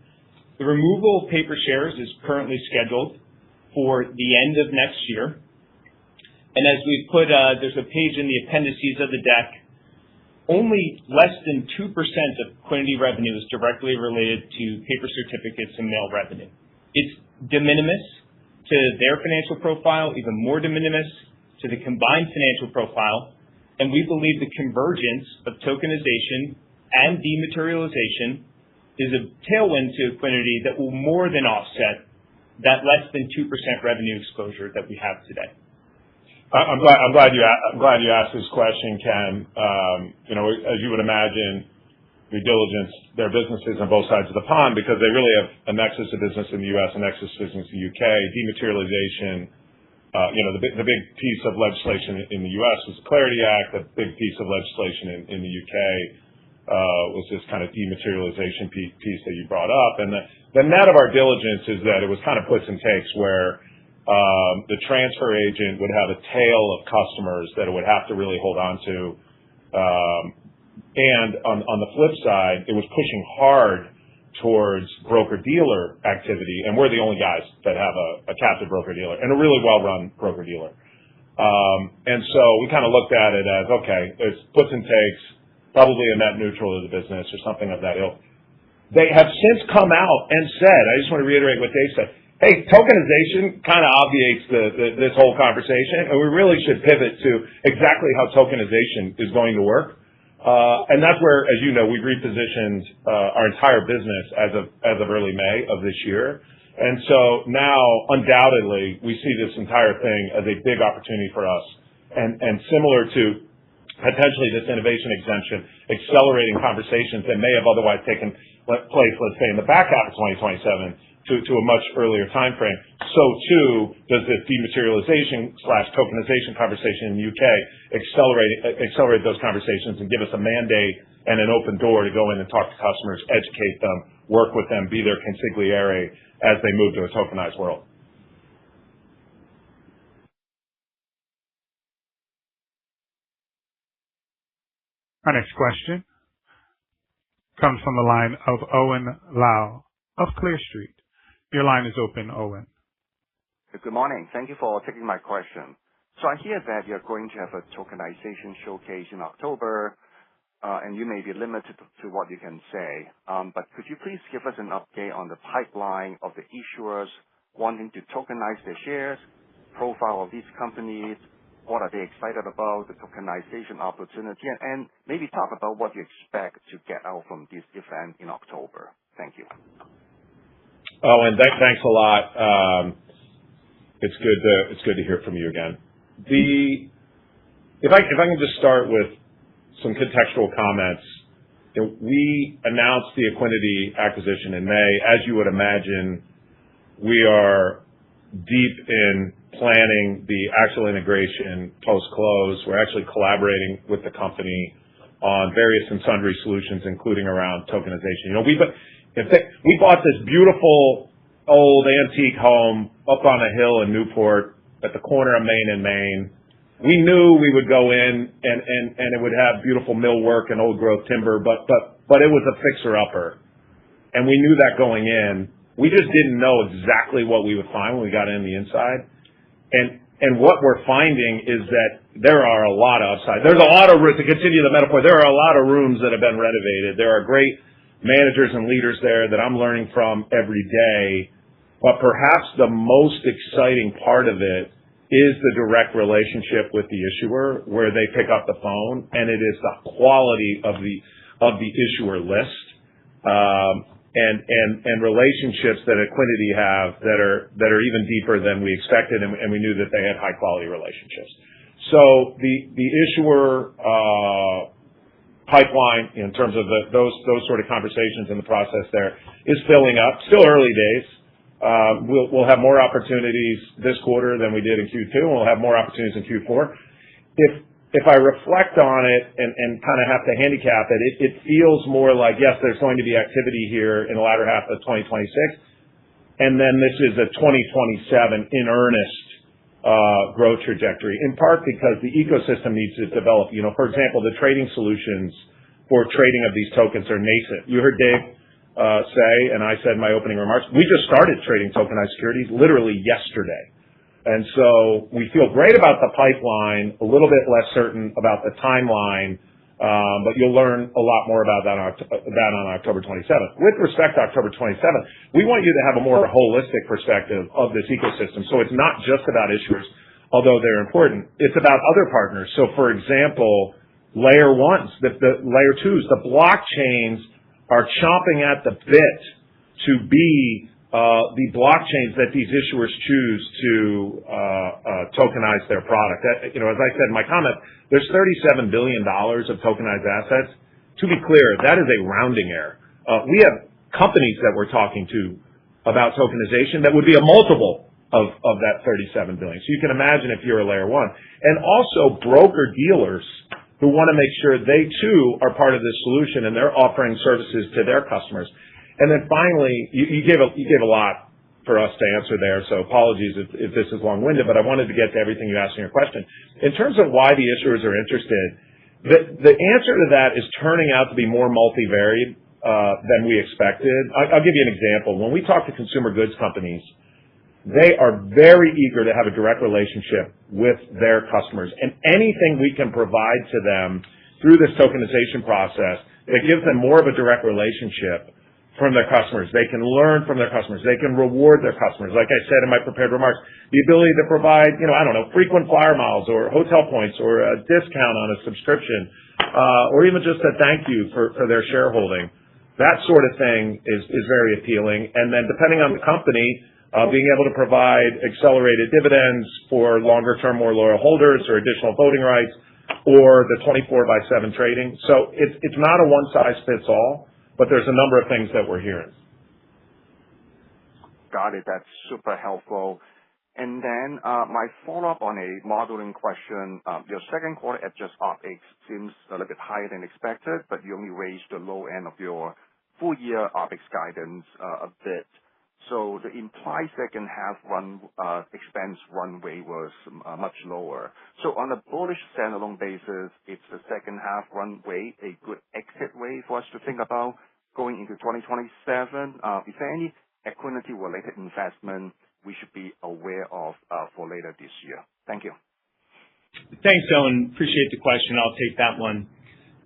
The removal of paper shares is currently scheduled for the end of next year. And as we put, there's a page in the appendices of the deck, only less than 2% of Equinity revenue is directly related to paper certificates and mail revenue. It's de minimis to their financial profile, even more de minimis to the combined financial profile. And we believe the convergence of tokenization and dematerialization is a tailwind to Equinity that will more than offset that less than 2% revenue exposure that we have today. I'm glad you asked this question, Ken. As you would imagine, we diligence their businesses on both sides of the pond because they really have a nexus of business in the U.S. and nexus of business in the UK. Dematerialization, the big piece of legislation in the U.S. was the Clarity Act. The big piece of legislation in the UK was this kind of dematerialization piece that you brought up. And the net of our diligence is that it was kind of puts and takes where the transfer agent would have a tail of customers that it would have to really hold on to. And on the flip side, it was pushing hard towards broker-dealer activity, and we're the only guys that have a captive broker-dealer, and a really well-run broker-dealer. And so we kind of looked at it as, okay, there's puts and takes, probably a net neutral to the business or something of that ilk. They have since come out and said, I just want to reiterate what Dave said, hey, tokenization kind of obviates this whole conversation, and we really should pivot to exactly how tokenization is going to work. And that's where, as you know, we've repositioned our entire business as of early May of this year. And so now, undoubtedly, we see this entire thing as a big opportunity for us. And similar to potentially this innovation exemption, accelerating conversations that may have otherwise taken place, let's say, in the back half of 2027 to a much earlier time frame. So too does this dematerialization/tokenization conversation in the UK accelerate those conversations and give us a mandate and an open door to go in and talk to customers, educate them, work with them, be their consigliere as they move to a tokenized world. Our next question comes from the line of Owen Lau of Clear Street. Your line is open, Owen. Good morning. Thank you for taking my question. So I hear that you're going to have a tokenization showcase in October, and you may be limited to what you can say. But could you please give us an update on the pipeline of the issuers wanting to tokenize their shares, profile of these companies, what are they excited about, the tokenization opportunity, and maybe talk about what you expect to get out from this event in October. Thank you. Oh, and thanks a lot. It's good to hear from you again. If I can just start with some contextual comments. We announced the Equiniti acquisition in May. As you would imagine, we are deep in planning the actual integration post-close. We're actually collaborating with the company on various and sundry solutions, including around tokenization. We bought this beautiful old antique home up on a hill in Newport at the corner of Main and Main. We knew we would go in and it would have beautiful millwork and old growth timber, but it was a fixer-upper. And we knew that going in. We just didn't know exactly what we would find when we got in the inside. And what we're finding is that there are a lot of upside. There's a lot of, to continue the metaphor, there are a lot of rooms that have been renovated. There are great managers and leaders there that I'm learning from every day. But perhaps the most exciting part of it is the direct relationship with the issuer, where they pick up the phone, and it is the quality of the issuer list, and relationships that Equiniti have that are even deeper than we expected, and we knew that they had high quality relationships. So the issuer pipeline, in terms of those sort of conversations in the process there, is filling up. Still early days. We'll have more opportunities this quarter than we did in Q2, and we'll have more opportunities in Q4. If I reflect on it and kind of have to handicap it feels more like, yes, there's going to be activity here in the latter half of 2026, and then this is a 2027 in earnest growth trajectory, in part because the ecosystem needs to develop. For example, the trading solutions for trading of these tokens are nascent. You heard Dave say, and I said in my opening remarks, we just started trading tokenized securities literally yesterday. And so we feel great about the pipeline, a little bit less certain about the timeline, but you'll learn a lot more about that on October 27th. With respect to October 27th, we want you to have a more holistic perspective of this ecosystem. So it's not just about issuers, although they're important. It's about other partners. So for example, layer ones, the layer twos, the blockchains are chomping at the bit to be the blockchains that these issuers choose to tokenize their product. As I said in my comment, there's $37 billion of tokenized assets. To be clear, that is a rounding error. We have companies that we're talking to about tokenization that would be a multiple of that $37 billion. So you can imagine if you're a layer one. And also broker-dealers who want to make sure they too are part of this solution and they're offering services to their customers. And then finally, you gave a lot for us to answer there, so apologies if this is long-winded, but I wanted to get to everything you asked in your question. In terms of why the issuers are interested, the answer to that is turning out to be more multivariate than we expected. I'll give you an example. When we talk to consumer goods companies, they are very eager to have a direct relationship with their customers, and anything we can provide to them through this tokenization process that gives them more of a direct relationship from their customers. They can learn from their customers. They can reward their customers. Like I said in my prepared remarks, the ability to provide, frequent flyer miles or hotel points or a discount on a subscription, or even just a thank you for their shareholding. That sort of thing is very appealing. And then depending on the company, being able to provide accelerated dividends for longer term, more loyal holders or additional voting rights, or the 24/7 trading. So it's not a one size fits all, but there's a number of things that we're hearing. Got it. That's super helpful. And then my follow-up on a modeling question. Your second quarter adjusted OpEx seems a little bit higher than expected, but you only raised the low end of your full year OpEx guidance a bit. So the implied second half expense runway was much lower. So on a Bullish standalone basis, it's the second half runway a good exit way for us to think about going into 2027? Is there any Equiniti-related investment we should be aware of for later this year? Thank you. Thanks, Owen. Appreciate the question. I'll take that one.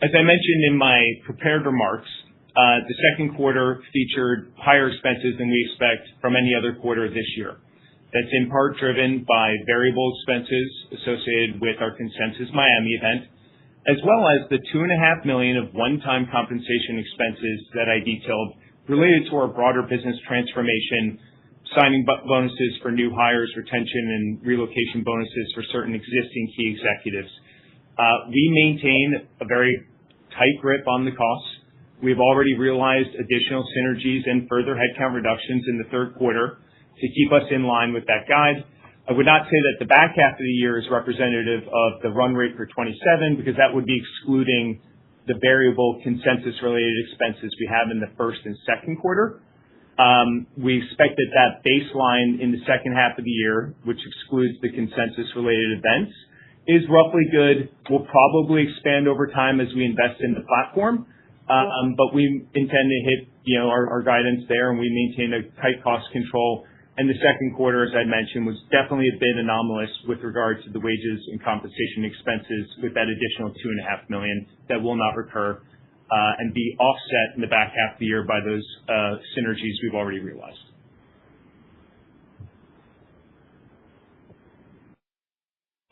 As I mentioned in my prepared remarks, the second quarter featured higher expenses than we expect from any other quarter this year. That's in part driven by variable expenses associated with our Consensus Miami event, as well as the $2.5 million of one-time compensation expenses that I detailed related to our broader business transformation, signing bonuses for new hires, retention and relocation bonuses for certain existing key executives. We maintain a very tight grip on the costs. We've already realized additional synergies and further headcount reductions in the third quarter to keep us in line with that guide. I would not say that the back half of the year is representative of the run rate for 27, because that would be excluding the variable consensus-related expenses we have in the first and second quarter. We expect that baseline in the second half of the year, which excludes the consensus-related events, is roughly good. We'll probably expand over time as we invest in the platform, but we intend to hit our guidance there, and we maintain a tight cost control. And the second quarter, as I mentioned, was definitely a bit anomalous with regard to the wages and compensation expenses, with that additional $2.5 million that will not recur and be offset in the back half of the year by those synergies we've already realized.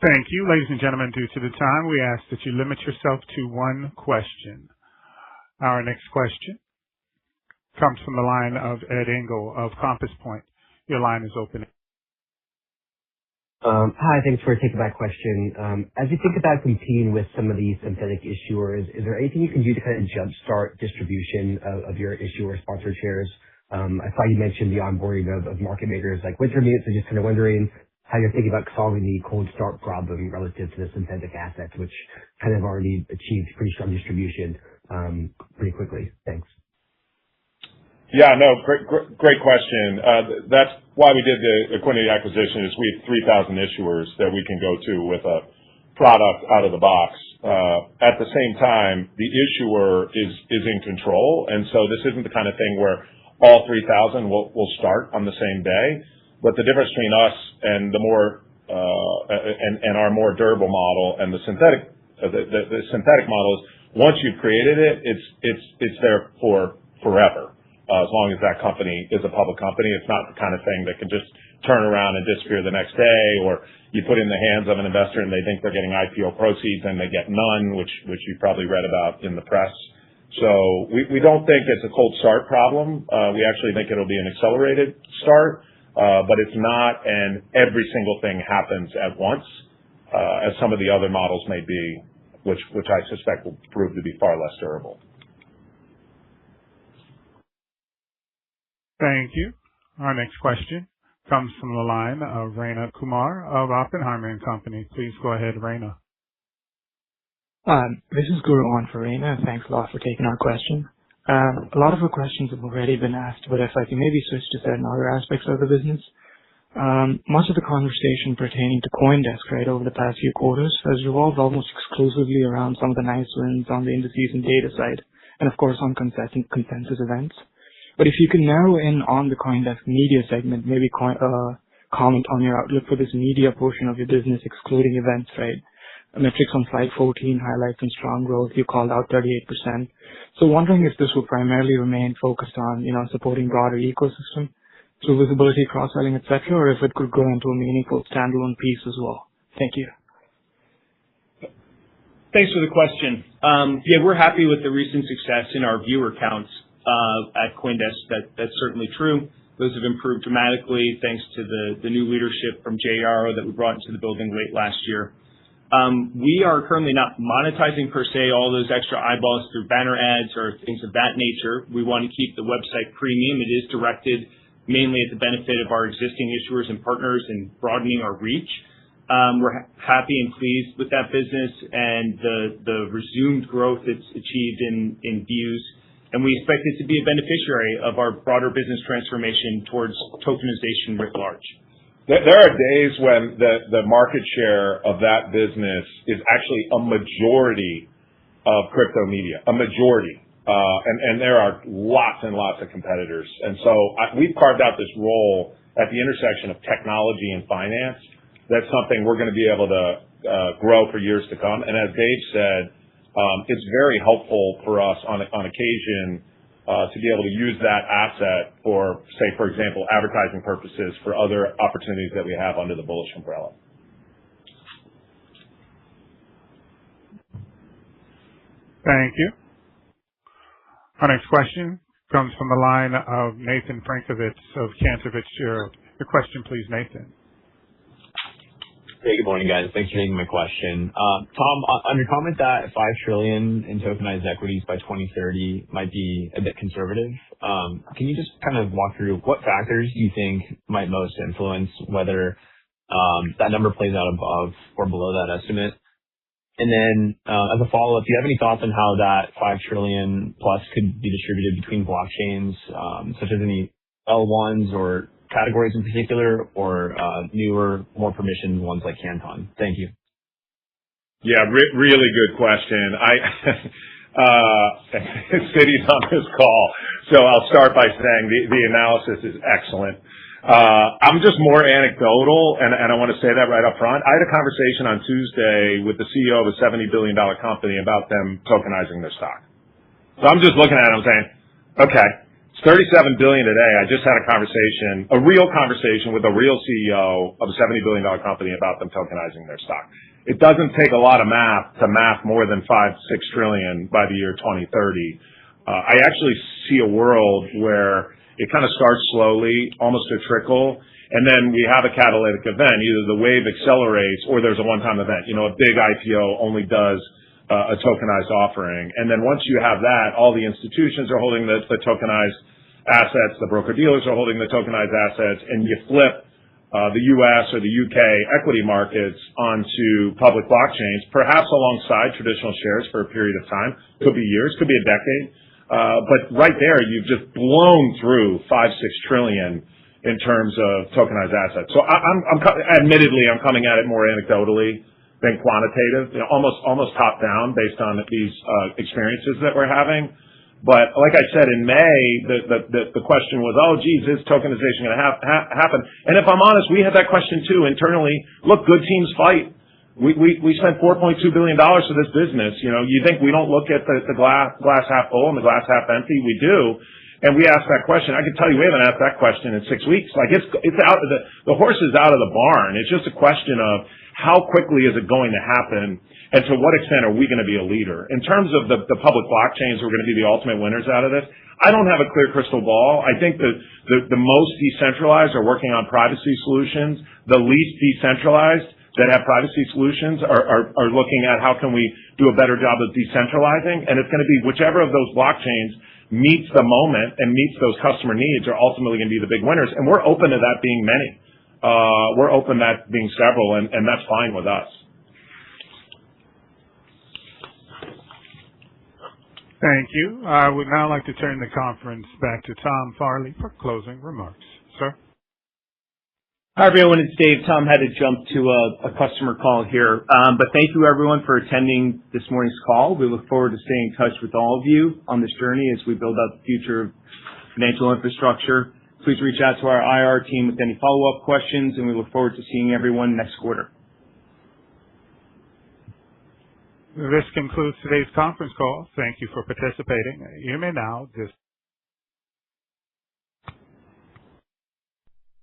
Thank you. Ladies and gentlemen, due to the time, we ask that you limit yourself to one question. Our next question comes from the line of Ed Engel of Compass Point. Your line is open. Hi, thanks for taking my question. As you think about competing with some of these synthetic issuers, is there anything you can do to kind of jumpstart distribution of your issuer sponsored shares? I saw you mentioned the onboarding of market makers like Wintermute, so just kind of wondering how you're thinking about solving the cold start problem relative to the synthetic assets, which kind of already achieved pretty strong distribution pretty quickly. Thanks. Yeah, no, great question. That's why we did the Equinity acquisition, is we have 3,000 issuers that we can go to with a product out of the box. At the same time, the issuer is in control, and so this isn't the kind of thing where all 3,000 will start on the same day. But the difference between us and the more and our more durable model and the synthetic model is, once you've created it, it's there for forever. As long as that company is a public company. It's not the kind of thing that can just turn around and disappear the next day, or you put in the hands of an investor and they think they're getting IPO proceeds and they get none, which you probably read about in the press. So we don't think it's a cold start problem. We actually think it'll be an accelerated start, but it's not and every single thing happens at once, as some of the other models may be, which I suspect will prove to be far less durable. Thank you. Our next question comes from the line of Rayna Kumar of Oppenheimer & Company. Please go ahead, Rayna. This is Guru on for Rayna. Thanks a lot for taking our question. A lot of the questions have already been asked, but if I can maybe switch to certain other aspects of the business. Much of the conversation pertaining to CoinDesk, right, over the past few quarters has revolved almost exclusively around some of the nice wins on the indices and data side, and of course on consensus events. But if you can narrow in on the CoinDesk media segment, maybe comment on your outlook for this media portion of your business, excluding events, right? Metrics on slide 14 highlight some strong growth. You called out 38%. So wondering if this will primarily remain focused on, supporting broader ecosystem through visibility, cross-selling, etc., or if it could grow into a meaningful standalone piece as well. Thank you. Thanks for the question. Yeah, we're happy with the recent success in our viewer counts at CoinDesk. That's certainly true. Those have improved dramatically thanks to the new leadership from JRO that we brought into the building late last year. We are currently not monetizing per se all those extra eyeballs through banner ads or things of that nature. We want to keep the website premium. It is directed mainly at the benefit of our existing issuers and partners and broadening our reach. We're happy and pleased with that business and the resumed growth it's achieved in views. And we expect it to be a beneficiary of our broader business transformation towards tokenization writ large. There are days when the market share of that business is actually a majority of crypto media, a majority. And there are lots and lots of competitors. And so we've carved out this role at the intersection of technology and finance. That's something we're going to be able to grow for years to come. And as Dave said, it's very helpful for us on occasion to be able to use that asset for, say, for example, advertising purposes for other opportunities that we have under the Bullish umbrella. Thank you. Our next question comes from the line of Nathan Frankovitz of Cantor Fitzgerald. Your question, please, Nathan. Hey, good morning, guys. Thanks for taking my question. Tom, on your comment that $5 trillion in tokenized equities by 2030 might be a bit conservative, can you just kind of walk through what factors you think might most influence whether that number plays out above or below that estimate? And then, as a follow-up, do you have any thoughts on how that $5 trillion plus could be distributed between blockchains, such as any L1s or categories in particular, or newer, more permissioned ones like Canton? Thank you. Yeah, really good question. Citi's on this call, so I'll start by saying the analysis is excellent. I'm just more anecdotal, and I want to say that right up front. I had a conversation on Tuesday with the CEO of a $70 billion company about them tokenizing their stock. So I'm just looking at it and I'm saying, okay, it's $37 billion today. I just had a real conversation with a real CEO of a $70 billion company about them tokenizing their stock. It doesn't take a lot of math to math more than $5-6 trillion by the year 2030. I actually see a world where it kind of starts slowly, almost a trickle, and then we have a catalytic event. Either the wave accelerates or there's a one-time event. You know, a big IPO only does a tokenized offering. And then once you have that, all the institutions are holding the tokenized assets, the broker-dealers are holding the tokenized assets, and you flip the U.S. or the U.K. equity markets onto public blockchains, perhaps alongside traditional shares for a period of time. Could be years, could be a decade. But right there, you've just blown through $5-6 trillion in terms of tokenized assets. So admittedly, I'm coming at it more anecdotally than quantitative, you know, almost top down based on these experiences that we're having. But like I said in May, the question was, oh, geez, is tokenization going to happen? And if I'm honest, we had that question too internally. Look, good teams fight. We spent $4.2 billion for this business. You know, you think we don't look at the glass half full and the glass half empty? We do. And we asked that question. I can tell you we haven't asked that question in 6 weeks. Like it's out, the horse is out of the barn. It's just a question of how quickly is it going to happen and to what extent are we going to be a leader? In terms of the public blockchains, we're going to be the ultimate winners out of this. I don't have a clear crystal ball. I think the most decentralized are working on privacy solutions. The least decentralized that have privacy solutions are looking at how can we do a better job of decentralizing, and it's going to be whichever of those blockchains meets the moment and meets those customer needs are ultimately going to be the big winners, and we're open to that being many. We're open to that being several, and that's fine with us. Thank you. I would now like to turn the conference back to Tom Farley for closing remarks. Sir? Hi, everyone. It's Dave. Tom had to jump to a customer call here. But thank you, everyone, for attending this morning's call. We look forward to staying in touch with all of you on this journey as we build out the future of financial infrastructure. Please reach out to our IR team with any follow-up questions, and we look forward to seeing everyone next quarter. This concludes today's conference call. Thank you for participating. You may now disconnect.